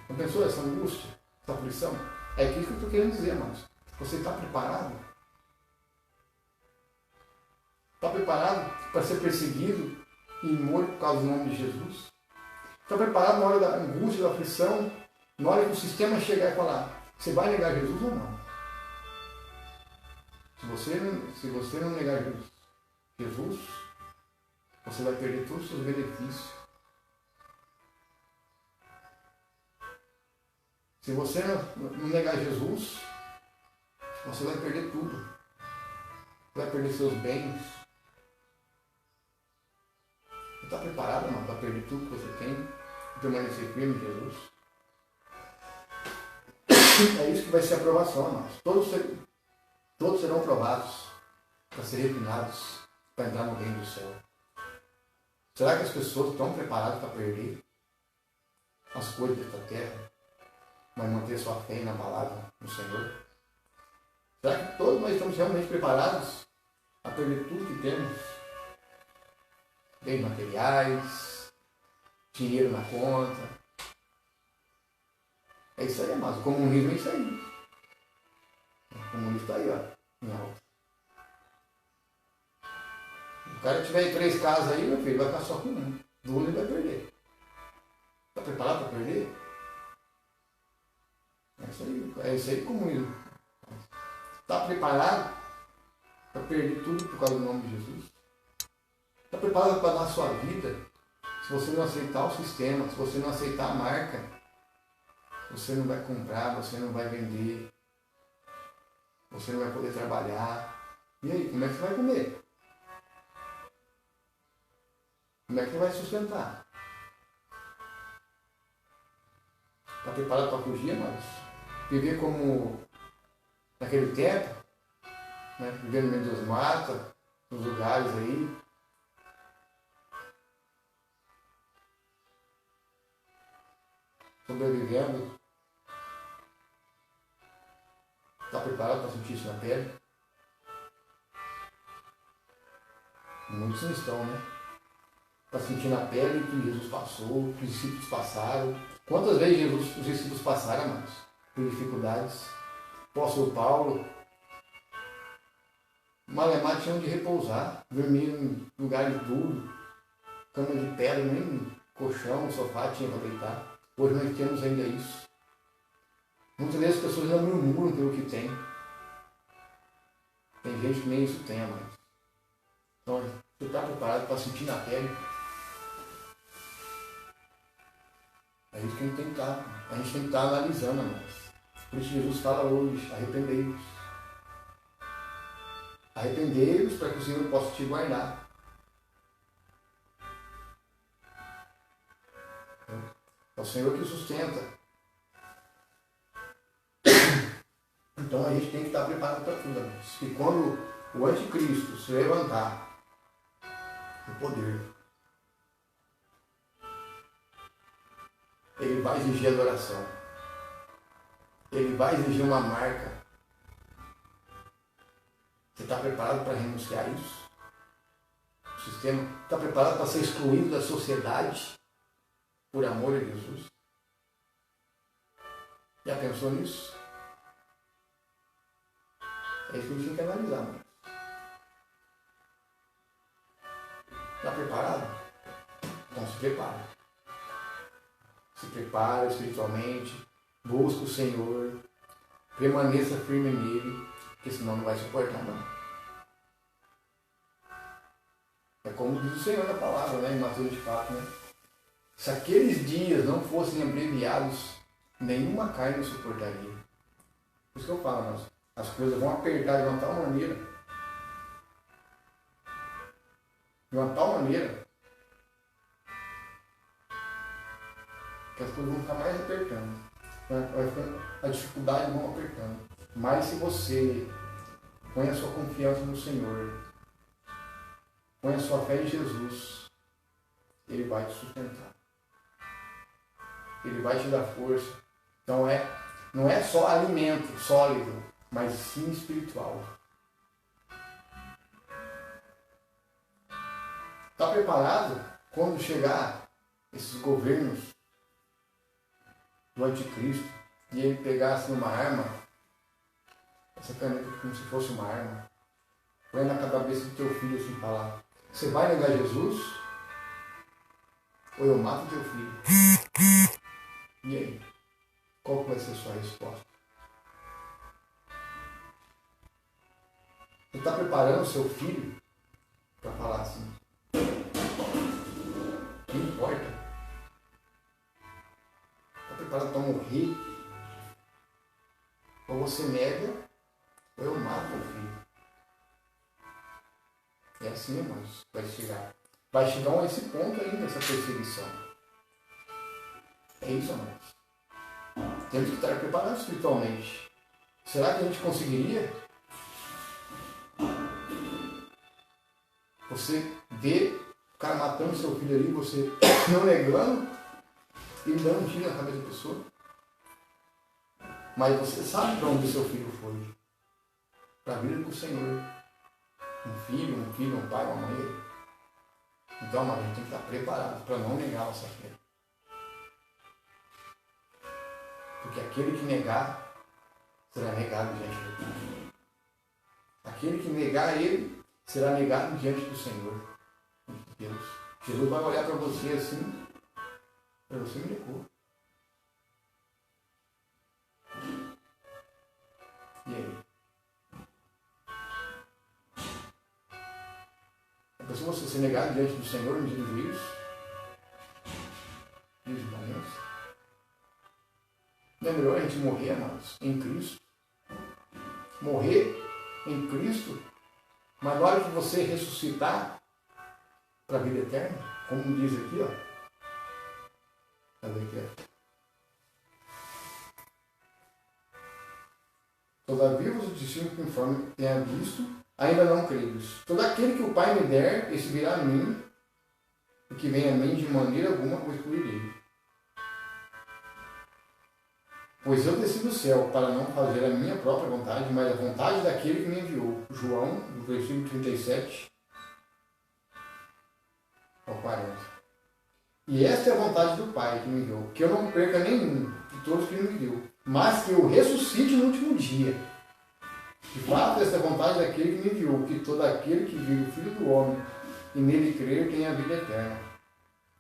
Speaker 1: Não pensou essa angústia, essa aflição? É aquilo que eu estou querendo dizer, amados. Você está preparado? Está preparado para ser perseguido e morto por causa do nome de Jesus? Está preparado na hora da angústia, da aflição, na hora que o sistema chegar e falar, você vai negar Jesus ou não? Se você não negar Jesus, você vai perder todos os seus benefícios. Se você não negar Jesus, você vai perder tudo. Você vai perder seus bens. Você está preparado, mano, para perder tudo que você tem e permanecer firme em Jesus? É isso que vai ser a aprovação, amados. Todos serão provados para serem refinados, para entrar no reino do céu. Será que as pessoas estão preparadas para perder as coisas desta terra, mas manter sua fé na palavra do Senhor? Será que todos nós estamos realmente preparados a perder tudo que temos? Bens materiais, dinheiro na conta. É isso aí, amados. O comunismo é isso aí. O comunismo está aí, ó, em alta. Se o cara tiver 3 casas aí, meu filho, vai ficar só com um. 2 ele vai perder. Está preparado para perder? É isso aí, comunismo. Está preparado para perder tudo por causa do nome de Jesus? Está preparado para dar a sua vida? Se você não aceitar o sistema, se você não aceitar a marca, você não vai comprar, você não vai vender, você não vai poder trabalhar. E aí, como é que você vai comer? Como é que você vai sustentar? Está preparado para fugir, amados? Viver como naquele tempo, né? Viver no meio das matas, nos lugares aí. Sobrevivendo. Está preparado para sentir isso na pele? Muitos não estão, né? Para sentir na pele que Jesus passou, que os discípulos passaram. Quantas vezes os discípulos passaram, amados, por dificuldades? O apóstolo Paulo, Malemar tinha onde repousar, dormir em lugares duros, cama de pedra, nem colchão, sofá tinha para deitar. Hoje nós temos ainda isso. Muitas vezes as pessoas ainda murmuram pelo que tem. Tem gente que nem isso tem, mas. Então, você está preparado para sentir na pele? É isso que a gente tem que estar. A gente tem que estar analisando, mas. Por isso Jesus fala hoje, arrependei-vos. Arrependei-vos para que o Senhor possa te guardar. É o Senhor que sustenta. Então a gente tem que estar preparado para tudo, amigos. E quando o anticristo se levantar no poder, ele vai exigir adoração. Ele vai exigir uma marca. Você está preparado para renunciar a isso? O sistema está preparado para ser excluído da sociedade por amor a Jesus? Já pensou nisso? É isso que a gente tem que analisar, mano. Está preparado? Então se prepara. Se prepara espiritualmente, busca o Senhor, permaneça firme nele, porque senão não vai suportar, não. É como diz o Senhor na palavra, né? Em Mateus 24, né? Se aqueles dias não fossem abreviados, nenhuma carne suportaria. Por isso que eu falo, mas as coisas vão apertar de uma tal maneira, que as coisas vão ficar mais apertando. A dificuldade vão apertando. Mas se você põe a sua confiança no Senhor, põe a sua fé em Jesus, Ele vai te sustentar. Ele vai te dar força. Então não é só alimento sólido, mas sim espiritual. Está preparado quando chegar esses governos do anticristo e ele pegasse uma arma, essa caneta como se fosse uma arma, põe na cabeça do teu filho assim, falar: você vai negar Jesus? Ou eu mato teu filho? E aí? Qual vai ser a sua resposta? Você está preparando o seu filho para falar assim? Não importa. Está preparado para morrer? Ou você nega, ou eu mato o filho. É assim, irmãos, vai chegar. Vai chegar a esse ponto ainda, essa perseguição. É isso, irmãos. Temos que estar preparados espiritualmente. Será que a gente conseguiria? Você vê o cara matando seu filho ali, você não negando, e dando um tiro na cabeça da pessoa. Mas você sabe para onde seu filho foi. Para a vida com o Senhor. Um filho, um pai, uma mãe. Então, mas a gente tem que estar preparado para não negar a nossa fé. Porque aquele que negar será negado diante do Pai. Aquele que negar ele será negado diante do Senhor, de Deus. Jesus vai olhar para você assim, para você me negou. E aí? A pessoa você ser negado diante do Senhor no dia do juízo? Dia de julgamento? Não é melhor a gente morrer, amados, em Cristo? Morrer em Cristo, mas na hora que você ressuscitar para a vida eterna, como diz aqui, ó. Cadê aqui, ó? Todavia vos distingo conforme tenha visto, ainda não credes. Todo aquele que o Pai me der, esse virá a mim, e que vem a mim de maneira alguma o excluirei. Pois eu desci do céu para não fazer a minha própria vontade, mas a vontade daquele que me enviou. João, no versículo 37 ao 40. E esta é a vontade do Pai que me enviou, que eu não perca nenhum de todos que me enviou, mas que eu ressuscite no último dia. De fato, esta é a vontade daquele que me enviou, que todo aquele que vive o Filho do Homem e nele crer tenha a vida eterna.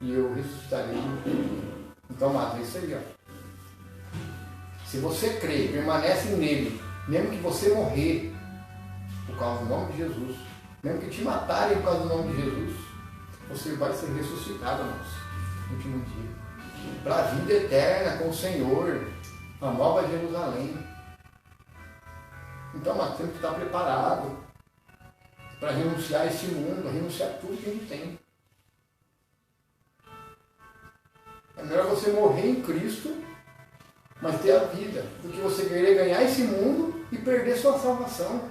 Speaker 1: e eu ressuscitarei no último dia. Então, amado, é isso aí, ó. Se você crê, permanece nele, mesmo que você morrer por causa do nome de Jesus, mesmo que te matarem por causa do nome de Jesus, você vai ser ressuscitado, irmãos, no último dia. Para a vida eterna com o Senhor, a nova Jerusalém. Então, nós temos que estar preparado para renunciar a esse mundo, a renunciar a tudo que a gente tem. É melhor você morrer em Cristo, mas ter a vida, do que você querer ganhar esse mundo e perder sua salvação.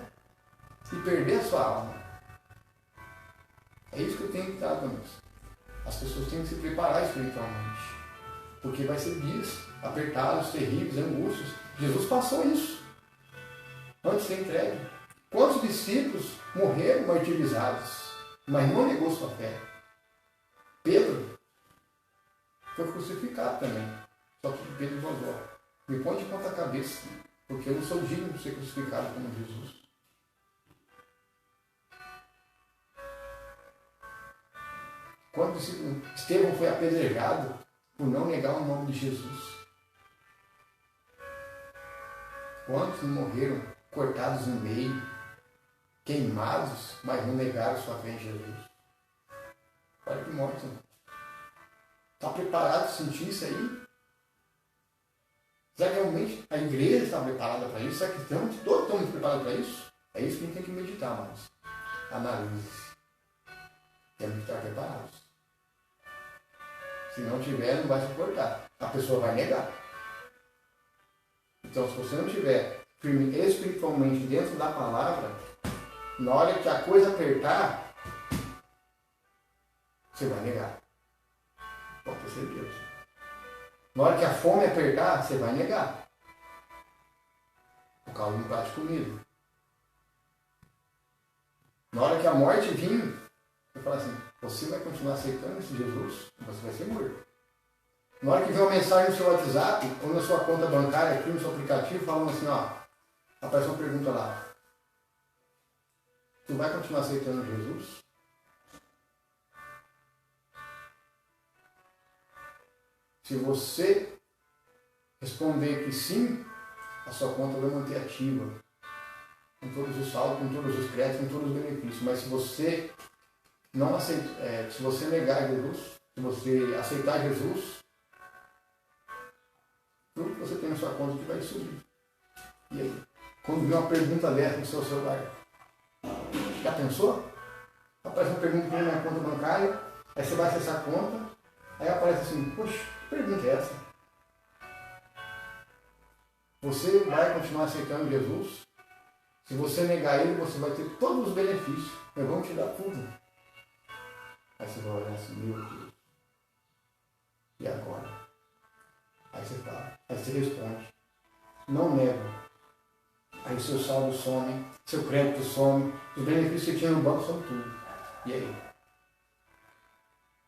Speaker 1: E perder a sua alma. É isso que eu tenho que dar, irmãos. As pessoas têm que se preparar espiritualmente. Porque vai ser dias apertados, terríveis, angústias. Jesus passou isso antes de ser entregue. Quantos discípulos morreram martirizados, mas não negou sua fé? Pedro foi crucificado também. Só que Pedro falou: me põe de ponta cabeça, porque eu não sou digno de ser crucificado como Jesus. Quando Estevão foi apedrejado por não negar o nome de Jesus. Quantos morreram cortados no meio, queimados, mas não negaram sua fé em Jesus? Olha que morte. Está preparado para sentir isso aí? Será que realmente a igreja está preparada para isso? Será que todos estamos preparados para isso? É isso que a gente tem que meditar mais. Analise. Temos que estar preparados. Se não tiver, não vai suportar. A pessoa vai negar. Então, se você não tiver firme espiritualmente dentro da palavra, na hora que a coisa apertar, você vai negar. Pode ter certeza. Na hora que a fome apertar, você vai negar. Por causa de um prato de comida. Na hora que a morte vir, você fala assim: você vai continuar aceitando esse Jesus? Você vai ser morto. Na hora que vem uma mensagem no seu WhatsApp ou na sua conta bancária, aqui no seu aplicativo, falando assim, ó, aparece uma pergunta lá: tu vai continuar aceitando Jesus? Se você responder que sim, a sua conta vai manter ativa, com todos os saldos, com todos os créditos, com todos os benefícios. Mas se você não aceitar, se você negar Jesus, se você aceitar Jesus, tudo que você tem na sua conta que vai subir. E aí? Quando vem uma pergunta dessa no seu celular, já pensou? Aparece uma pergunta aqui na conta bancária, aí você vai acessar a conta, aí aparece assim: poxa, que pergunta é essa? Você vai continuar aceitando Jesus? Se você negar ele, você vai ter todos os benefícios. Eu vou te dar tudo. Aí você vai olhar assim: meu Deus. E agora? Aí você fala, aí você responde: não nego. Aí seu saldo some, seu crédito some, os benefícios que você tinha no banco são tudo. E aí?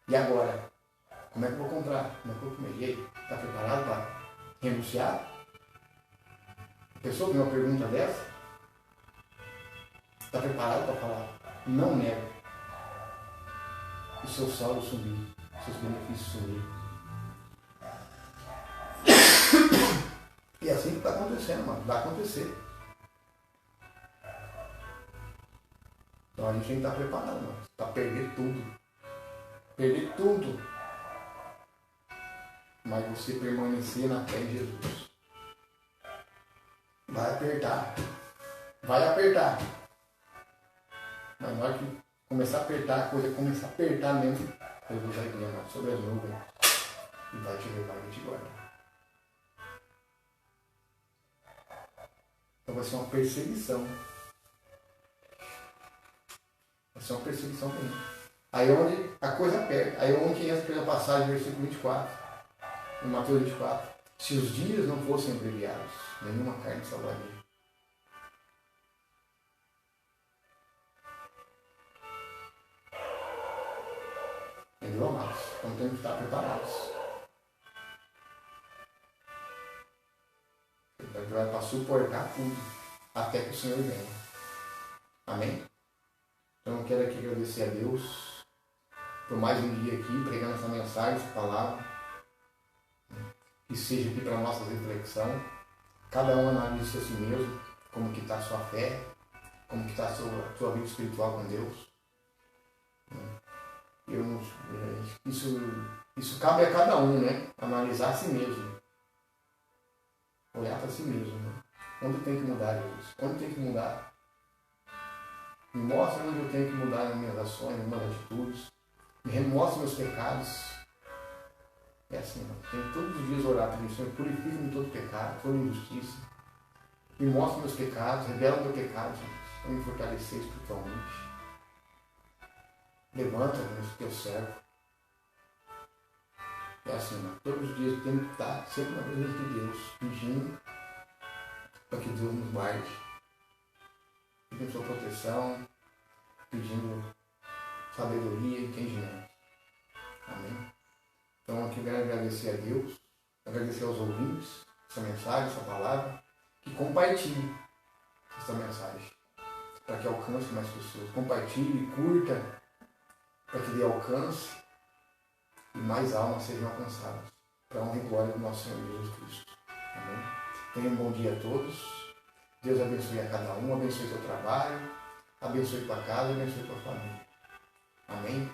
Speaker 1: E agora? Como é que eu vou comprar? Como é que eu vou comer? E aí? Está preparado para renunciar? A pessoa tem uma pergunta dessa? Está preparado para falar: não nego. E seu saldo sumir, seus benefícios sumir. E é assim que está acontecendo, mano. Vai acontecer. Então a gente tem que estar preparado, mano. Para perder tudo. Perder tudo. Mas você permanecer na fé em Jesus. Vai apertar. Vai apertar. Mas na hora que começar a apertar, a coisa começar a apertar mesmo, Jesus vai vir, mano, sobre as nuvens. E vai te levar e te guardar. Então vai ser uma perseguição. Vai ser uma perseguição mesmo. Aí onde a coisa aperta. Aí onde entra aquela passagem do versículo 24. Em Mateus 24. Se os dias não fossem abreviados, nenhuma carne salvaria. Entendeu, amados? Então temos que estar preparados. Vai para suportar tudo, até que o Senhor venha. Amém? Então eu quero aqui agradecer a Deus por mais um dia aqui, pregando essa mensagem, essa palavra, que seja aqui para a nossa reflexão. Cada um analise a si mesmo, como que está a sua fé, como que está a sua vida espiritual com Deus. Isso cabe a cada um, né? Analisar a si mesmo. Olhar para si mesmo, né? Onde tem que mudar, Jesus? Onde tem que mudar? Me mostra onde eu tenho que mudar nas minhas ações, nas minhas atitudes. Me remostra meus pecados. É assim, né? Tem que todos os dias orar para isso. Senhor, purifica-me de todo pecado, toda injustiça. Me mostra meus pecados, revela o meu pecado, Jesus, para me fortalecer espiritualmente. Levanta-me, teu servo. É assim, né? Todos os dias eu tenho que estar sempre na presença de Deus, pedindo para que Deus nos guarde, pedindo sua proteção, pedindo sabedoria e entendimento. Amém? Então aqui eu quero agradecer a Deus, agradecer aos ouvintes, essa mensagem, essa palavra, que compartilhem essa mensagem, para que alcance mais pessoas. Compartilhe, curta, para que dê alcance e mais almas sejam alcançadas, para a honra e glória do nosso Senhor Jesus Cristo. Amém? Tenham um bom dia a todos. Deus abençoe a cada um, abençoe seu trabalho, abençoe tua casa, abençoe tua família. Amém?